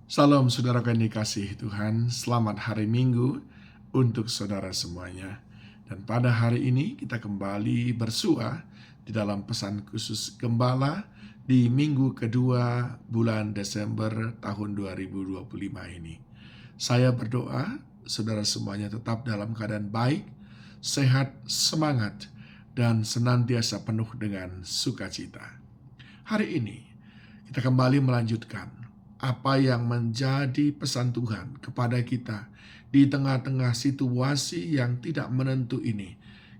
Salam saudara yang dikasihi Tuhan, selamat hari Minggu untuk saudara semuanya. Dan pada hari ini kita kembali bersua di dalam pesan khusus Gembala di minggu kedua bulan Desember tahun 2025 ini. Saya berdoa saudara semuanya tetap dalam keadaan baik, sehat, semangat, dan senantiasa penuh dengan sukacita. Hari ini kita kembali melanjutkan apa yang menjadi pesan Tuhan kepada kita di tengah-tengah situasi yang tidak menentu ini.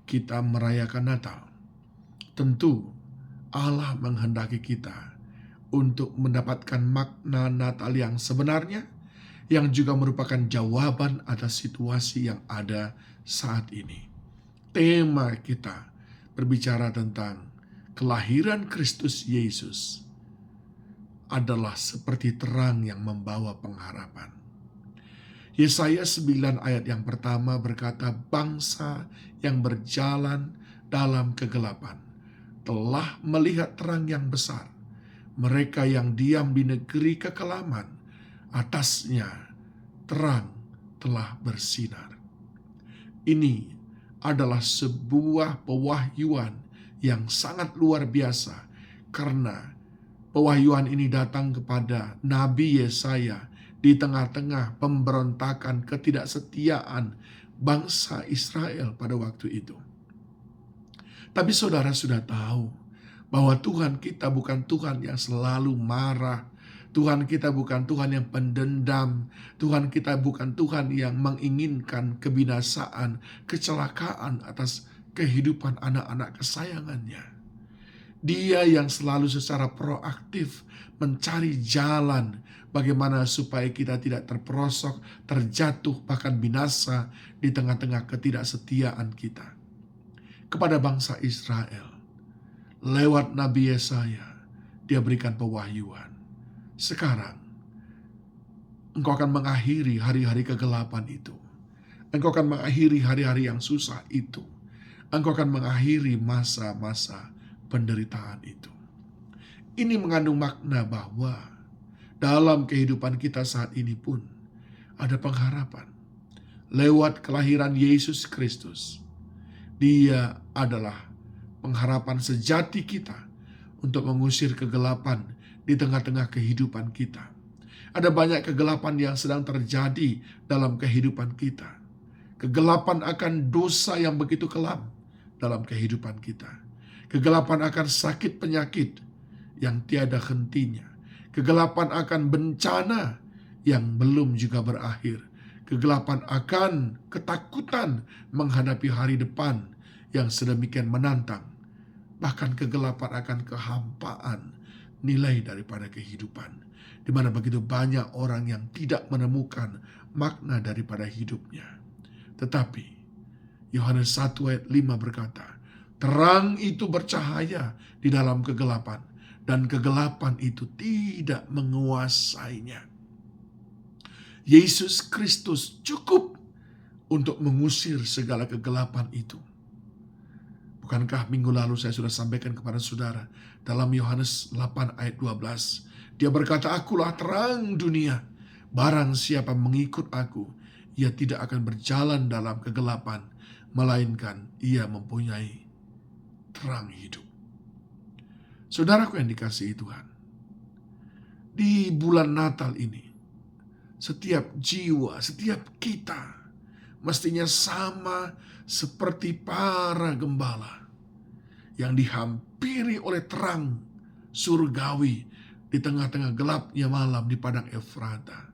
Kita merayakan Natal. Tentu Allah menghendaki kita untuk mendapatkan makna Natal yang sebenarnya, yang juga merupakan jawaban atas situasi yang ada saat ini. Tema kita berbicara tentang kelahiran Kristus Yesus adalah seperti terang yang membawa pengharapan. Yesaya 9 ayat yang pertama berkata, bangsa yang berjalan dalam kegelapan telah melihat terang yang besar. Mereka yang diam di negeri kekelaman, atasnya terang telah bersinar. Ini adalah sebuah pewahyuan yang sangat luar biasa, karena pewahyuan ini datang kepada Nabi Yesaya di tengah-tengah pemberontakan ketidaksetiaan bangsa Israel pada waktu itu. Tapi saudara sudah tahu bahwa Tuhan kita bukan Tuhan yang selalu marah. Tuhan kita bukan Tuhan yang pendendam. Tuhan kita bukan Tuhan yang menginginkan kebinasaan, kecelakaan atas kehidupan anak-anak kesayangannya. Dia yang selalu secara proaktif mencari jalan bagaimana supaya kita tidak terperosok, terjatuh, bahkan binasa di tengah-tengah ketidaksetiaan kita. Kepada bangsa Israel, lewat Nabi Yesaya, dia berikan pewahyuan. Sekarang, engkau akan mengakhiri hari-hari kegelapan itu. Engkau akan mengakhiri hari-hari yang susah itu. Engkau akan mengakhiri masa-masa penderitaan itu. Ini mengandung makna bahwa dalam kehidupan kita saat ini pun ada pengharapan. Lewat kelahiran Yesus Kristus, Dia adalah pengharapan sejati kita untuk mengusir kegelapan di tengah-tengah kehidupan kita. Ada banyak kegelapan yang sedang terjadi dalam kehidupan kita. Kegelapan akan dosa yang begitu kelam dalam kehidupan kita. Kegelapan akan sakit penyakit yang tiada hentinya. Kegelapan akan bencana yang belum juga berakhir. Kegelapan akan ketakutan menghadapi hari depan yang sedemikian menantang. Bahkan kegelapan akan kehampaan nilai daripada kehidupan, di mana begitu banyak orang yang tidak menemukan makna daripada hidupnya. Tetapi Yohanes 1 ayat 5 berkata, terang itu bercahaya di dalam kegelapan, dan kegelapan itu tidak menguasainya. Yesus Kristus cukup untuk mengusir segala kegelapan itu. Bukankah minggu lalu saya sudah sampaikan kepada saudara dalam Yohanes 8 ayat 12. Dia berkata, akulah terang dunia. Barang siapa mengikut aku, ia tidak akan berjalan dalam kegelapan, melainkan ia mempunyai terang hidup. Saudaraku yang dikasihi Tuhan, di bulan Natal ini, setiap jiwa, setiap kita mestinya sama seperti para gembala yang dihampiri oleh terang surgawi di tengah-tengah gelapnya malam di padang Efrata.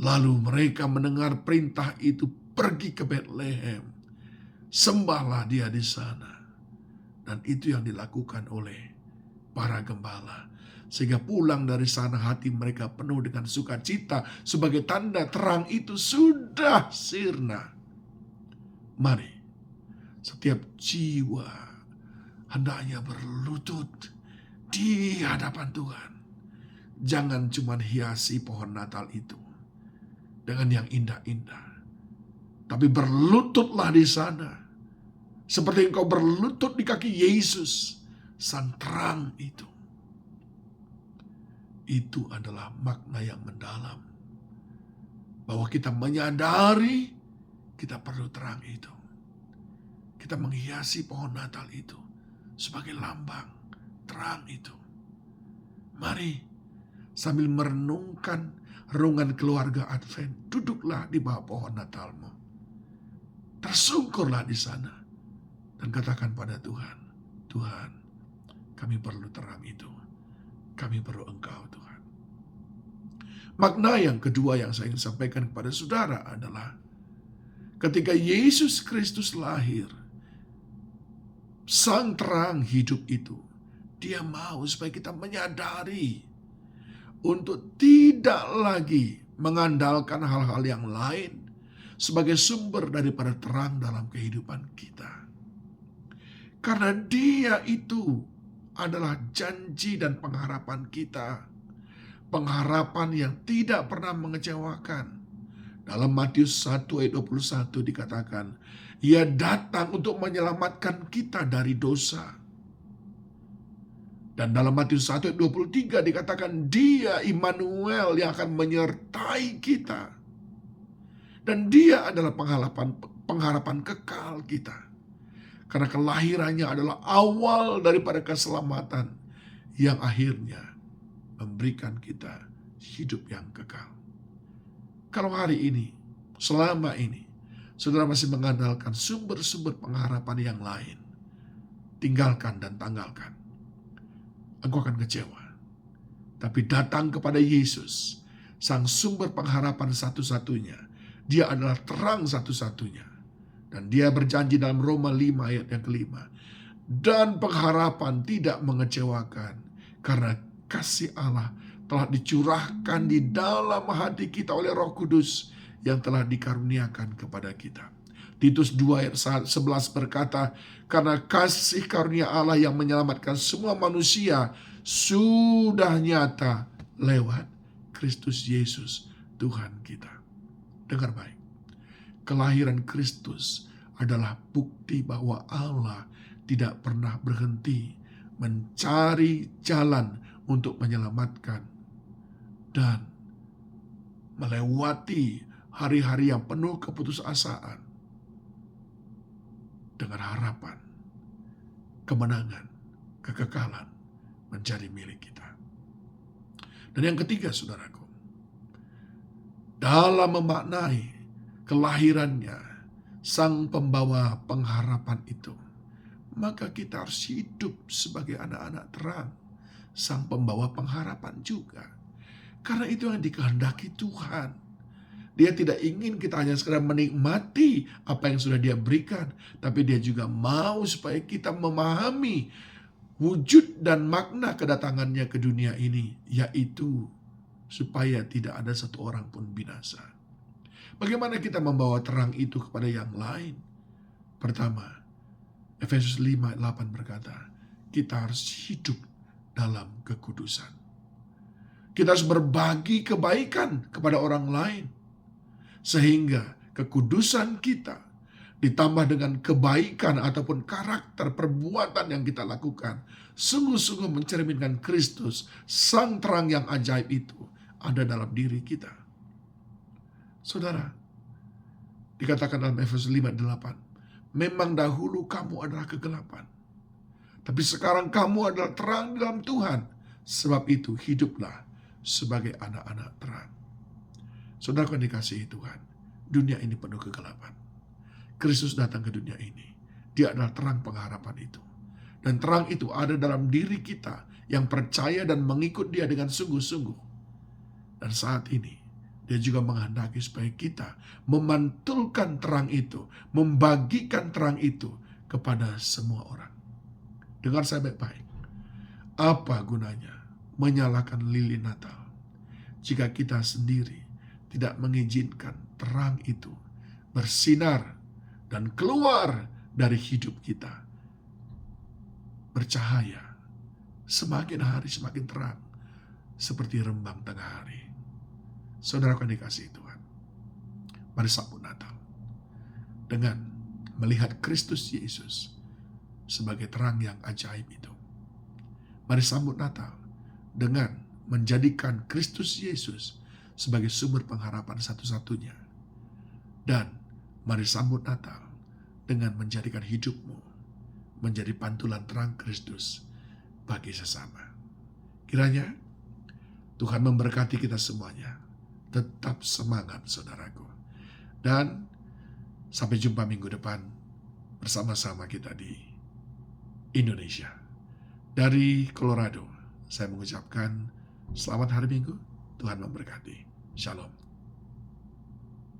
Lalu mereka mendengar perintah itu, pergi ke Betlehem, sembahlah dia di sana. Dan itu yang dilakukan oleh para gembala. Sehingga pulang dari sana hati mereka penuh dengan sukacita sebagai tanda terang itu sudah sirna. Mari, setiap jiwa hendaknya berlutut di hadapan Tuhan. Jangan cuma hiasi pohon Natal itu dengan yang indah-indah, tapi berlututlah di sana, seperti engkau berlutut di kaki Yesus, sang terang itu. Itu adalah makna yang mendalam. Bahwa kita menyadari kita perlu terang itu. Kita menghiasi pohon Natal itu sebagai lambang terang itu. Mari sambil merenungkan renungan keluarga Advent, duduklah di bawah pohon Natalmu. Tersungkurlah di sana dan katakan pada Tuhan, Tuhan, kami perlu terang itu. Kami perlu Engkau, Tuhan. Makna yang kedua yang saya ingin sampaikan kepada saudara adalah ketika Yesus Kristus lahir, Sang terang hidup itu, Dia mau supaya kita menyadari untuk tidak lagi mengandalkan hal-hal yang lain sebagai sumber daripada terang dalam kehidupan kita. Karena Dia itu adalah janji dan pengharapan kita. Pengharapan yang tidak pernah mengecewakan. Dalam Matius 1 ayat 21 dikatakan, Ia datang untuk menyelamatkan kita dari dosa. Dan dalam Matius 1 ayat 23 dikatakan, Dia Immanuel yang akan menyertai kita. Dan Dia adalah pengharapan kekal kita. Karena kelahirannya adalah awal daripada keselamatan yang akhirnya memberikan kita hidup yang kekal. Kalau hari ini, selama ini, saudara masih mengandalkan sumber-sumber pengharapan yang lain, tinggalkan dan tanggalkan. Engkau akan kecewa. Tapi datang kepada Yesus, Sang sumber pengharapan satu-satunya. Dia adalah terang satu-satunya. Dan Dia berjanji dalam Roma 5 ayat yang kelima. Dan pengharapan tidak mengecewakan. Karena kasih Allah telah dicurahkan di dalam hati kita oleh Roh Kudus yang telah dikaruniakan kepada kita. Titus 2 ayat 11 berkata, karena kasih karunia Allah yang menyelamatkan semua manusia sudah nyata lewat Kristus Yesus Tuhan kita. Dengar baik. Kelahiran Kristus adalah bukti bahwa Allah tidak pernah berhenti mencari jalan untuk menyelamatkan dan melewati hari-hari yang penuh keputusasaan dengan harapan, kemenangan, kekekalan menjadi milik kita. Dan yang ketiga, saudaraku, dalam memaknai kelahirannya Sang pembawa pengharapan itu, maka kita harus hidup sebagai anak-anak terang Sang pembawa pengharapan juga. Karena itu yang dikehendaki Tuhan. Dia tidak ingin kita hanya sekedar menikmati apa yang sudah Dia berikan, tapi Dia juga mau supaya kita memahami wujud dan makna kedatangannya ke dunia ini, yaitu supaya tidak ada satu orang pun binasa. Bagaimana kita membawa terang itu kepada yang lain? Pertama, Efesus 5 ayat 8 berkata, kita harus hidup dalam kekudusan. Kita harus berbagi kebaikan kepada orang lain. Sehingga kekudusan kita ditambah dengan kebaikan ataupun karakter perbuatan yang kita lakukan sungguh-sungguh mencerminkan Kristus, Sang terang yang ajaib itu ada dalam diri kita. Saudara, dikatakan dalam Efesus 5:8, memang dahulu kamu adalah kegelapan, tapi sekarang kamu adalah terang dalam Tuhan. Sebab itu hiduplah sebagai anak-anak terang. Saudara yang dikasihi Tuhan, dunia ini penuh kegelapan. Kristus datang ke dunia ini. Dia adalah terang pengharapan itu. Dan terang itu ada dalam diri kita yang percaya dan mengikut Dia dengan sungguh-sungguh. Dan saat ini Dia juga menghendaki supaya kita memantulkan terang itu, membagikan terang itu kepada semua orang. Dengar saya baik-baik. Apa gunanya menyalakan lilin Natal jika kita sendiri tidak mengizinkan terang itu bersinar dan keluar dari hidup kita, bercahaya semakin hari semakin terang seperti rembang tengah hari. Saudara yang dikasihi Tuhan, mari sambut Natal dengan melihat Kristus Yesus sebagai terang yang ajaib itu. Mari sambut Natal dengan menjadikan Kristus Yesus sebagai sumber pengharapan satu-satunya. Dan mari sambut Natal dengan menjadikan hidupmu menjadi pantulan terang Kristus bagi sesama. Kiranya Tuhan memberkati kita semuanya. Tetap semangat, saudaraku. Dan sampai jumpa minggu depan bersama-sama kita di Indonesia. Dari Colorado, saya mengucapkan selamat hari Minggu. Tuhan memberkati. Shalom.